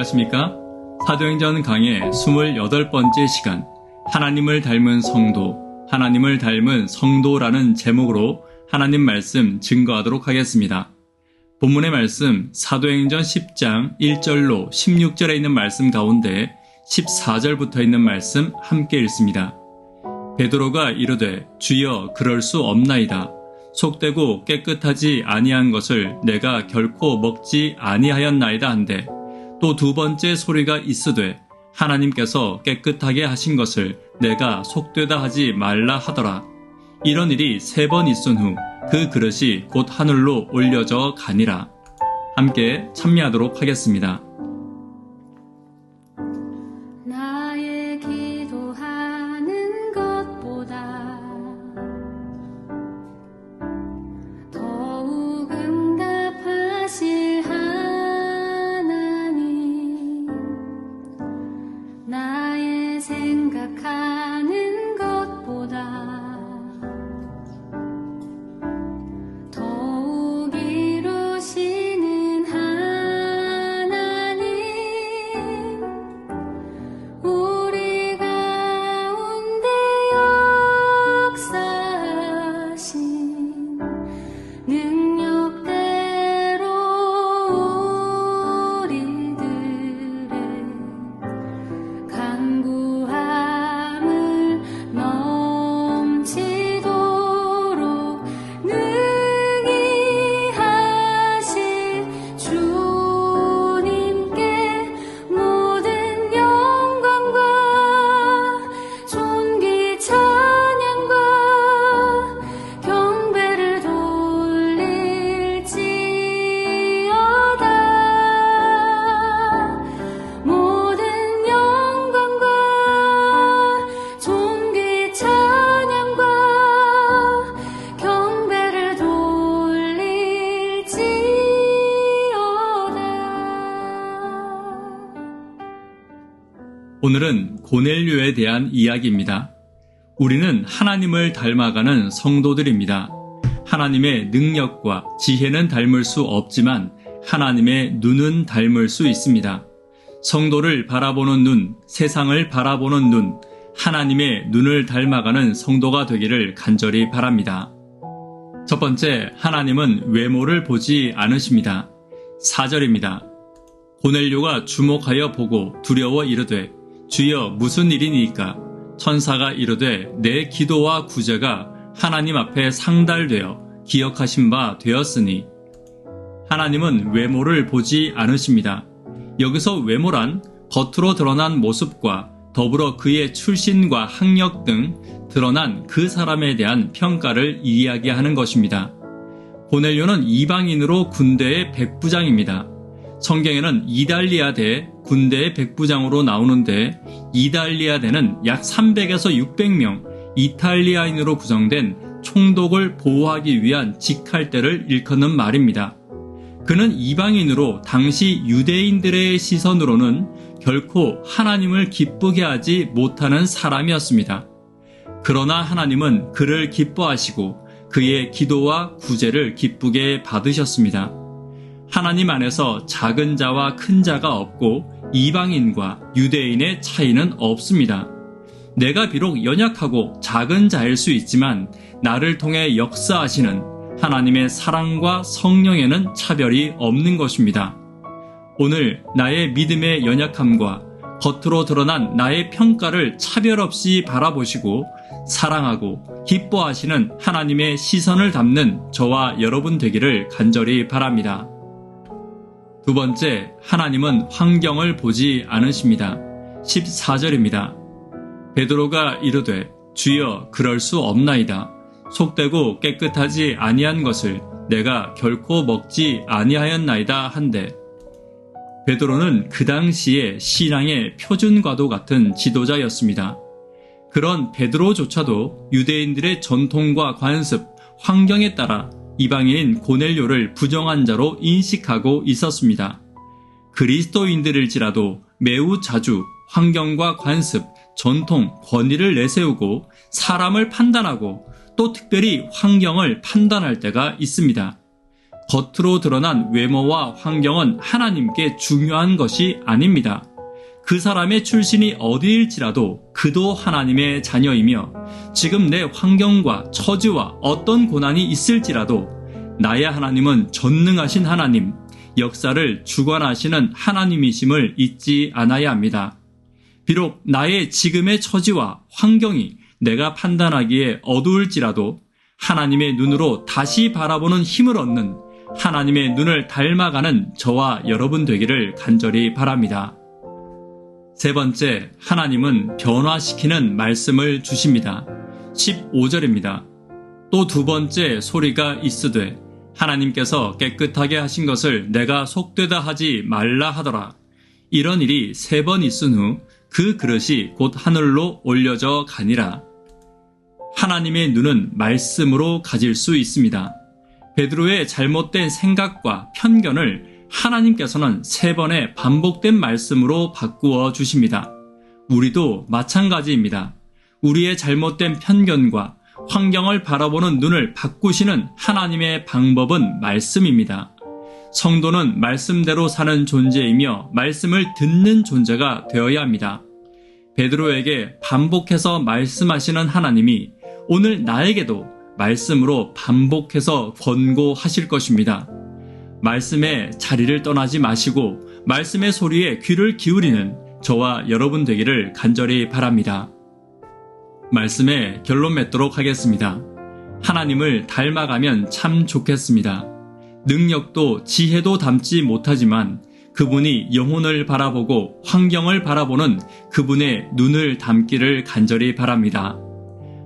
안녕하십니까? 사도행전 강의 28번째 시간, 하나님을 닮은 성도, 하나님을 닮은 성도라는 제목으로 하나님 말씀 증거하도록 하겠습니다. 본문의 말씀 사도행전 10장 1절로 16절에 있는 말씀 가운데 14절부터 있는 말씀 함께 읽습니다. 베드로가 이르되 주여 그럴 수 없나이다. 속되고 깨끗하지 아니한 것을 내가 결코 먹지 아니하였나이다 한데 또 두 번째 소리가 있으되 하나님께서 깨끗하게 하신 것을 내가 속되다 하지 말라 하더라. 이런 일이 3번 있은 후 그 그릇이 곧 하늘로 올려져 가니라. 함께 참여하도록 하겠습니다. 나의 기도하는 것보다 더욱 응답하실 하나님, 나의 생각하는 것보다 더욱 이루시는 하나님, 우리 가운데 역사하신 능력대로 우리들의 간구함을 넘치도록 능히 하실 주님께 모든 영광과 존귀 찬양과 경배를 돌릴지어다. 모든 영광과 존귀 찬양과 경배를 돌릴지어다. 오늘은 고넬료에 대한 이야기입니다. 우리는 하나님을 닮아가는 성도들입니다. 하나님의 능력과 지혜는 닮을 수 없지만 하나님의 눈은 닮을 수 있습니다. 성도를 바라보는 눈, 세상을 바라보는 눈, 하나님의 눈을 닮아가는 성도가 되기를 간절히 바랍니다. 첫 번째, 하나님은 외모를 보지 않으십니다. 4절입니다. 고넬료가 주목하여 보고 두려워 이르되 주여 무슨 일이니까? 천사가 이르되 내 기도와 구제가 하나님 앞에 상달되어 기억하신 바 되었으니. 하나님은 외모를 보지 않으십니다. 여기서 외모란 겉으로 드러난 모습과 더불어 그의 출신과 학력 등 드러난 그 사람에 대한 평가를 이야기하는 것입니다. 고넬료는 이방인으로 군대의 백부장입니다. 성경에는 이달리아대 군대의 백부장으로 나오는데 이달리아대는 약 300에서 600명 이탈리아인으로 구성된 총독을 보호하기 위한 직할대를 일컫는 말입니다. 그는 이방인으로 당시 유대인들의 시선으로는 결코 하나님을 기쁘게 하지 못하는 사람이었습니다. 그러나 하나님은 그를 기뻐하시고 그의 기도와 구제를 기쁘게 받으셨습니다. 하나님 안에서 작은 자와 큰 자가 없고 이방인과 유대인의 차이는 없습니다. 내가 비록 연약하고 작은 자일 수 있지만 나를 통해 역사하시는 하나님의 사랑과 성령에는 차별이 없는 것입니다. 오늘 나의 믿음의 연약함과 겉으로 드러난 나의 평가를 차별 없이 바라보시고 사랑하고 기뻐하시는 하나님의 시선을 담는 저와 여러분 되기를 간절히 바랍니다. 두 번째, 하나님은 환경을 보지 않으십니다. 14절입니다. 베드로가 이르되 주여 그럴 수 없나이다. 속되고 깨끗하지 아니한 것을 내가 결코 먹지 아니하였나이다 한데. 베드로는 그 당시에 신앙의 표준과도 같은 지도자였습니다. 그런 베드로조차도 유대인들의 전통과 관습, 환경에 따라 이방인인 고넬료를 부정한 자로 인식하고 있었습니다. 그리스도인들일지라도 매우 자주 환경과 관습, 전통, 권위를 내세우고 사람을 판단하고 또 특별히 환경을 판단할 때가 있습니다. 겉으로 드러난 외모와 환경은 하나님께 중요한 것이 아닙니다. 그 사람의 출신이 어디일지라도 그도 하나님의 자녀이며 지금 내 환경과 처지와 어떤 고난이 있을지라도 나의 하나님은 전능하신 하나님, 역사를 주관하시는 하나님이심을 잊지 않아야 합니다. 비록 나의 지금의 처지와 환경이 내가 판단하기에 어두울지라도 하나님의 눈으로 다시 바라보는 힘을 얻는 하나님의 눈을 닮아가는 저와 여러분 되기를 간절히 바랍니다. 세 번째, 하나님은 변화시키는 말씀을 주십니다. 15절입니다. 또 두 번째 소리가 있으되 하나님께서 깨끗하게 하신 것을 내가 속되다 하지 말라 하더라. 이런 일이 3번 있은 후 그 그릇이 곧 하늘로 올려져 가니라. 하나님의 눈은 말씀으로 가질 수 있습니다. 베드로의 잘못된 생각과 편견을 하나님께서는 3번의 반복된 말씀으로 바꾸어 주십니다. 우리도 마찬가지입니다. 우리의 잘못된 편견과 환경을 바라보는 눈을 바꾸시는 하나님의 방법은 말씀입니다. 성도는 말씀대로 사는 존재이며 말씀을 듣는 존재가 되어야 합니다. 베드로에게 반복해서 말씀하시는 하나님이 오늘 나에게도 말씀으로 반복해서 권고하실 것입니다. 말씀의 자리를 떠나지 마시고 말씀의 소리에 귀를 기울이는 저와 여러분 되기를 간절히 바랍니다. 말씀에 결론 맺도록 하겠습니다. 하나님을 닮아가면 참 좋겠습니다. 능력도 지혜도 담지 못하지만 그분이 영혼을 바라보고 환경을 바라보는 그분의 눈을 담기를 간절히 바랍니다.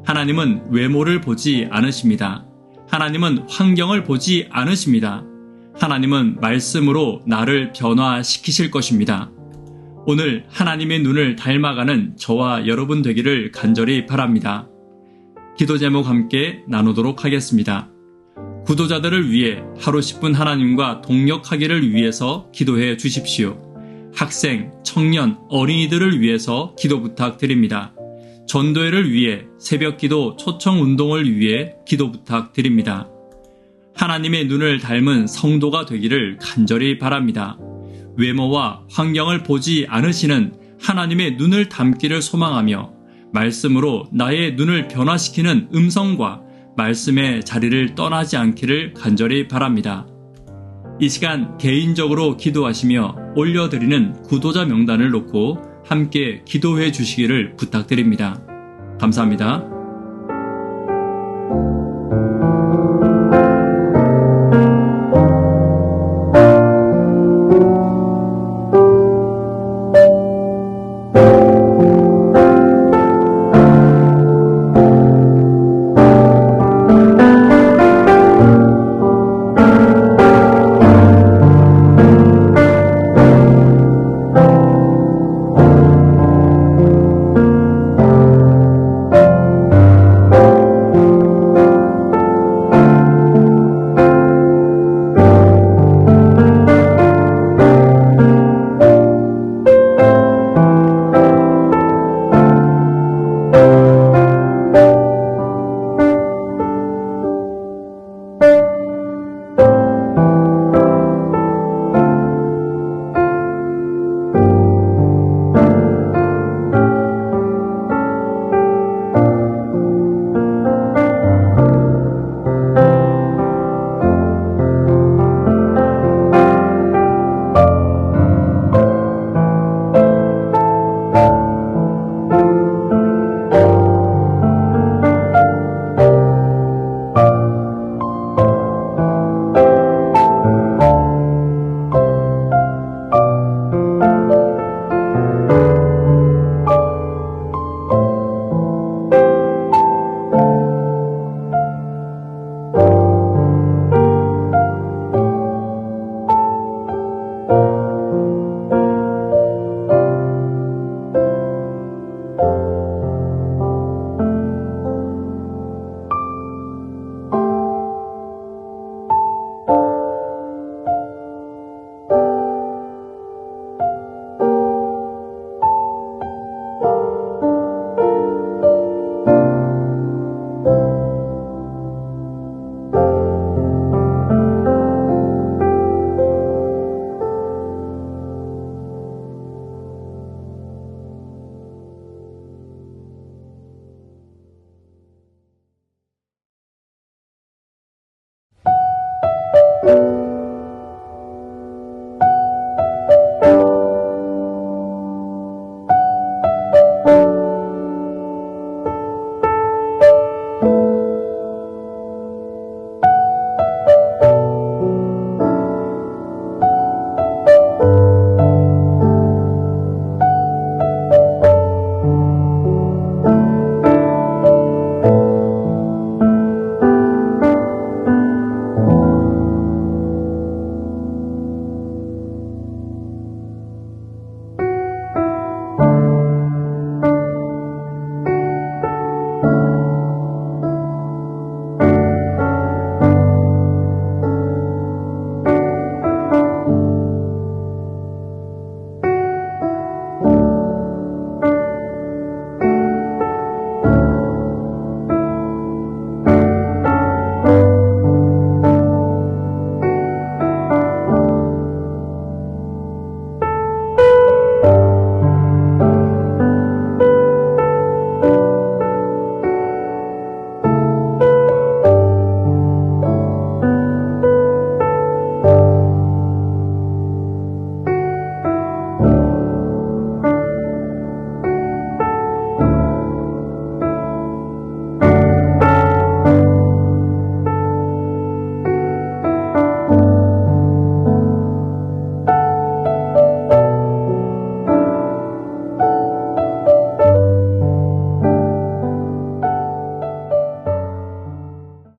하나님은 외모를 보지 않으십니다. 하나님은 환경을 보지 않으십니다. 하나님은 말씀으로 나를 변화시키실 것입니다. 오늘 하나님의 눈을 닮아가는 저와 여러분 되기를 간절히 바랍니다. 기도 제목 함께 나누도록 하겠습니다. 구도자들을 위해 하루 10분 하나님과 동역하기를 위해서 기도해 주십시오. 학생, 청년, 어린이들을 위해서 기도 부탁드립니다. 전도회를 위해 새벽 기도 초청 운동을 위해 기도 부탁드립니다. 하나님의 눈을 닮은 성도가 되기를 간절히 바랍니다. 외모와 환경을 보지 않으시는 하나님의 눈을 담기를 소망하며 말씀으로 나의 눈을 변화시키는 음성과 말씀의 자리를 떠나지 않기를 간절히 바랍니다. 이 시간 개인적으로 기도하시며 올려드리는 구도자 명단을 놓고 함께 기도해 주시기를 부탁드립니다. 감사합니다. 찬양과